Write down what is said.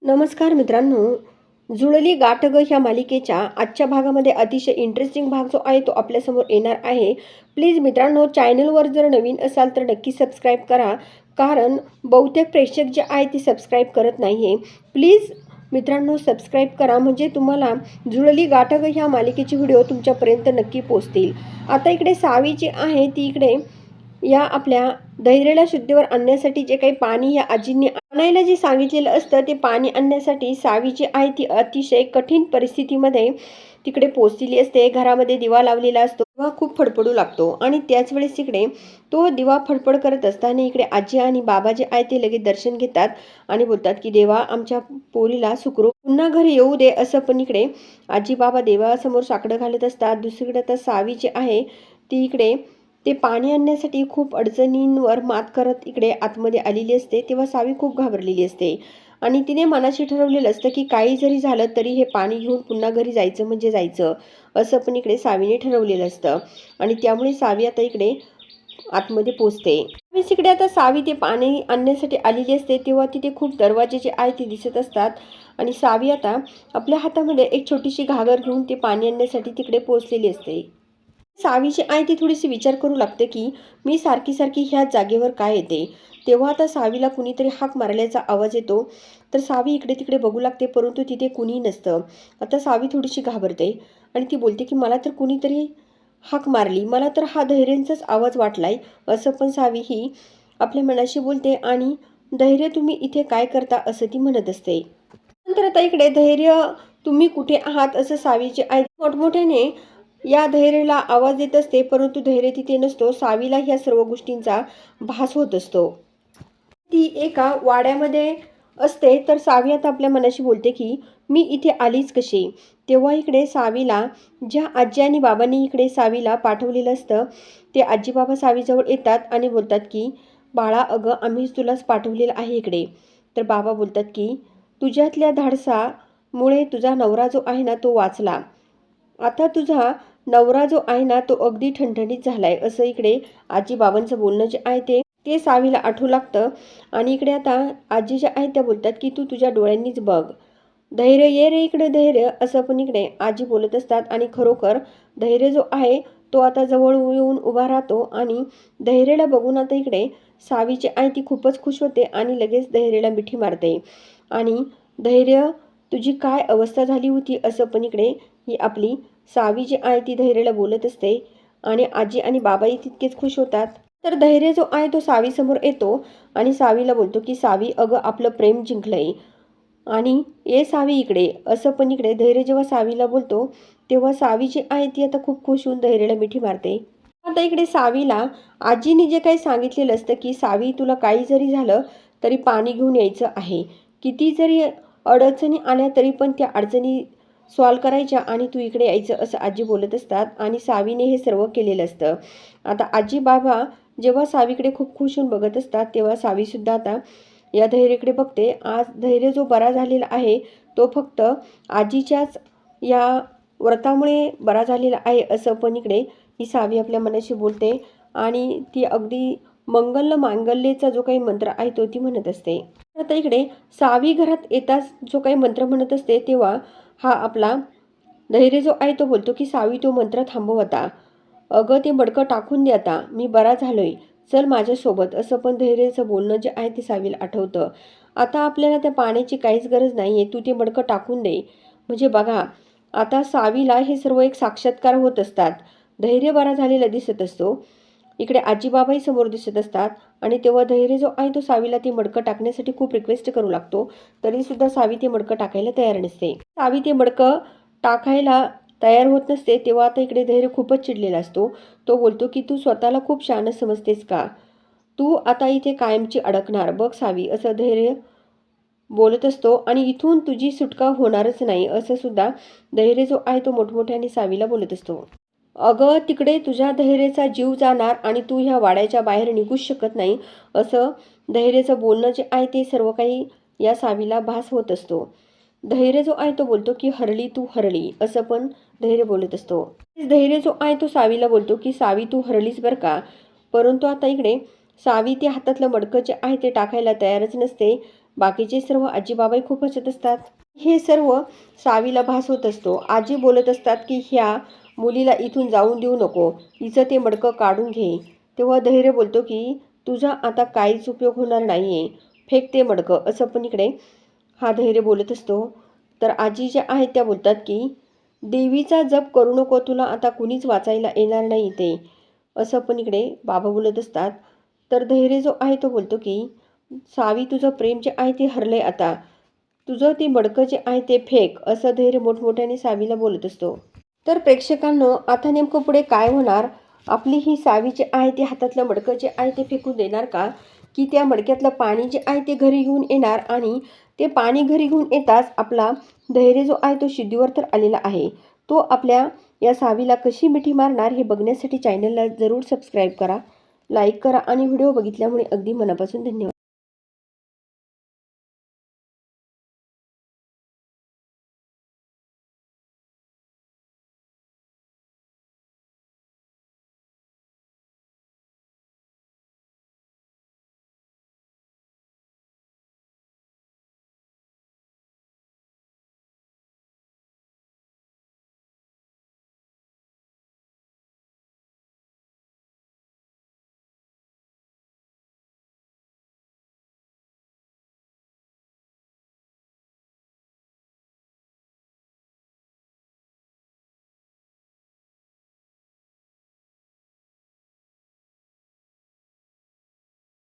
नमस्कार मित्रांनो. जुळली गाठ ग ह्या मालिकेच्या आजच्या भागामध्ये अतिशय इंटरेस्टिंग भाग जो आहे तो आपल्यासमोर येणार आहे. प्लीज मित्रांनो, चॅनलवर जर नवीन असाल तर नक्की सबस्क्राईब करा, कारण बहुतेक प्रेक्षक जे आहे ते सबस्क्राईब करत नाही आहे. प्लीज मित्रांनो सबस्क्राईब करा, म्हणजे तुम्हाला जुळली गाठ ग ह्या मालिकेची व्हिडिओ तुमच्यापर्यंत नक्की पोहोचतील. आता इकडे सावी जी आहे ती इकडे या आपल्या धैर्याला शुद्धीवर आणण्यासाठी जे काही पाणी या आजींनी आणायला जे सांगितलेलं असतं ते पाणी आणण्यासाठी सावी जी आहे ती अतिशय कठीण परिस्थितीमध्ये तिकडे पोहोचलेली असते. घरामध्ये दिवा लावलेला असतो, दिवा खूप फडफडू लागतो आणि त्याच वेळेस तिकडे तो दिवा फडफड करत असताना इकडे आजी आणि बाबा जे आहे ते लगेच दर्शन घेतात आणि बोलतात की देवा, आमच्या पोरीला सुखरूप पुन्हा घरी येऊ दे. असं पण इकडे आजी बाबा देवासमोर साकडं घालत असतात. दुसरीकडे तर सावी जी आहे ती इकडे ते पाणी आणण्यासाठी खूप अडचणींवर मात करत इकडे आतमध्ये आलेली असते. तेव्हा सावी खूप घाबरलेली असते आणि तिने मनाशी ठरवलेलं असतं की काही जरी झालं तरी हे पाणी घेऊन पुन्हा घरी जायचं म्हणजे जायचं, असं पण इकडे सावीने ठरवलेलं असतं. आणि त्यामुळे सावी आता इकडे आतमध्ये पोचते. इकडे आता सावी ते पाणी आणण्यासाठी आलेली असते. तेव्हा तिथे खूप दरवाजे जे आहे ते दिसत असतात आणि सावी आता आपल्या हातामध्ये एक छोटीशी घागर घेऊन ते पाणी आणण्यासाठी तिकडे पोचलेली असते. सावीची आई ती थोडीशी विचार करू लागते की मी सारखी सारखी ह्याच जागेवर काय येते. तेव्हा आता सावीला कुणीतरी हाक मारल्याचा आवाज येतो. तर सावी इकडे तिकडे बघू लागते, परंतु तिथे कुणी नसतं. आता सावी थोडीशी घाबरते आणि ती बोलते की मला तर कुणीतरी हाक मारली, मला तर हा धैर्यांचाच आवाज वाटलाय. असं पण सावी ही आपल्या मनाशी बोलते आणि धैर्य, तुम्ही इथे काय करता, असं ती म्हणत असते. नंतर आता इकडे धैर्य, तुम्ही कुठे आहात, असं सावीची आई मोठमोठ्याने या धैर्याला आवाज देत असते, परंतु धैर्य तिथे नसतो. सावीला ह्या सर्व गोष्टींचा भास होत असतो. ती एका वाड्यामध्ये असते. तर सावी आता आपल्या मनाशी बोलते की मी इथे आलीच कशी. तेव्हा इकडे सावीला ज्या आजी आणि बाबांनी इकडे सावीला पाठवलेलं असतं ते आजी बाबा सावीजवळ येतात आणि बोलतात की बाळा, अगं आम्हीच तुलाच पाठवलेलं आहे इकडे. तर बाबा बोलतात की तुझ्यातल्या धाडसामुळे तुझा नवरा जो आहे ना तो वाचला. आता तुझा नवरा जो आहे ना तो अगदी ठणठणीत झालाय, असं इकडे आजी बाबांचं बोलणं जे आहे ते सावीला आठवू लागतं. आणि इकडे आता आजी ज्या आहेत त्या बोलतात की तू तुझ्या डोळ्यांनीच बघ. धैर्य, ये रे इकडे धैर्य, असं पण इकडे आजी बोलत असतात. आणि खरोखर धैर्य जो आहे तो आता जवळ येऊन उभा राहतो आणि धैर्याला बघून आता इकडे सावीची आई ती खूपच खुश होते आणि लगेच धैर्याला मिठी मारते. आणि धैर्य, तुझी काय अवस्था झाली होती, असं पण इकडे ही आपली सावी जी आहे ती धैर्याला बोलत असते. आणि आजी आणि बाबाही तितकेच खुश होतात. तर धैर्य जो आहे तो सावीसमोर येतो आणि सावीला बोलतो की सावी, अगं आपलं प्रेम जिंकलंय आणि ये सावी इकडे, असं पण इकडे धैर्य जेव्हा सावीला बोलतो तेव्हा सावी जी आहे ती आता खूप खुश होऊन धैर्याला मिठी मारते. आता इकडे सावीला आजीने जे काही सांगितलेलं असतं की सावी, तुला काही जरी झालं तरी पाणी घेऊन यायचं आहे. किती जरी अडचणी आल्या तरी पण त्या अडचणी सॉल्व करायच्या आणि तू इकडे यायचं, असं आजी बोलत असतात आणि सावीने हे सर्व केलेलं असतं. आता आजी बाबा जेव्हा सावीकडे खूप खुश होऊन बघत असतात तेव्हा सावीसुद्धा आता या धैर्याकडे बघते. आज धैर्य जो बरा झालेला आहे तो फक्त आजीच्याच या व्रतामुळे बरा झालेला आहे, असं पण इकडे ही सावी आपल्या मनाशी बोलते. आणि ती अगदी मंगल मांगल्यचा जो काही मंत्र आहे तो ती म्हणत असते. आता इकडे सावी घरात येताच जो काही मंत्र म्हणत असते तेव्हा हा आपला धैर्य जो आहे तो बोलतो की सावी, तो मंत्र थांबव आता. अगं ते मडकं टाकून दे आता, मी बरा झालोय, चल माझ्यासोबत, असं पण धैर्याचं बोलणं जे आहे ते सावीला आठवतं. आता आपल्याला त्या पाण्याची काहीच गरज नाही आहे, तू ते मडकं टाकून दे. म्हणजे बघा, आता सावीला हे सर्व एक साक्षात्कार होत असतात. धैर्य बरा झालेला दिसत असतो. इकडे आजीबाबाही समोर दिसत असतात आणि तेव्हा धैर्य जो आहे तो सावीला ते मडकं टाकण्यासाठी खूप रिक्वेस्ट करू लागतो. तरीसुद्धा सावी ते मडकं टाकायला तयार नसते. सावी ते मडकं टाकायला तयार होत नसते. तेव्हा आता इकडे धैर्य खूपच चिडलेला असतो. तो बोलतो की तू स्वतःला खूप शहाणं समजतेस का, तू आता इथे कायमची अडकणार बघ सावी, असं धैर्य बोलत असतो. आणि इथून तुझी सुटका होणारच नाही, असं सुद्धा धैर्य जो आहे तो मोठमोठ्याने सावीला बोलत असतो. अगं तिकडे तुझ्या धैर्याचा जीव जाणार आणि तू ह्या वाड्याच्या बाहेर निघूच शकत नाही, असं धैर्याचं बोलणं जे आहे ते सर्व काही या सावीला भास होत असतो. धैर्य जो आहे तो बोलतो की हरली तू हरली, असं पण धैर्य बोलत असतो. धैर्य जो आहे तो सावीला बोलतो की सावी, तू हरलीच बरं का. परंतु आता इकडे सावी ते हातातलं मडकं जे आहे ते टाकायला तयारच नसते. बाकीचे सर्व आजीबाबाही खूप हसत असतात. हे सर्व सावीला भासवत असतो. आजी बोलत असतात की ह्या मुलीला इथून जाऊन देऊ नको, हिचं ते मडकं काढून घे. तेव्हा धैर्य बोलतो की तुझा आता काहीच उपयोग होणार नाही आहे, फेक ते मडकं, असं पण इकडे हा धैर्य बोलत असतो. तर आजी ज्या आहेत त्या बोलतात की देवीचा जप करू नको, तुला आता कुणीच वाचायला येणार नाही ते, असं पण इकडे बाबा बोलत असतात. तर धैर्य जो आहे तो बोलतो की सावी तुझं प्रेम जे आहे ते हरलंय आता, तुझं ते मडकं जे आहे ते फेक, असं धैर्य मोठमोठ्याने सावीला बोलत असतो. तर प्रेक्षकांनो, आता नेमकं पुढे काय होणार? आपली ही सावी जे आहे ते हातातलं मडकं जे आहे ते फेकून देणार का, की त्या मडक्यातलं पाणी जे आहे ते घरी घेऊन येणार आणि ते पाणी घरी घेऊन येताच आपला धैर्य जो आहे तो शिद्धीवर तर आलेला आहे, तो आपल्या या सावीला कशी मिठी मारणार हे बघण्यासाठी चॅनलला जरूर सबस्क्राईब करा, लाईक करा आणि व्हिडिओ बघितल्यामुळे अगदी मनापासून धन्यवाद.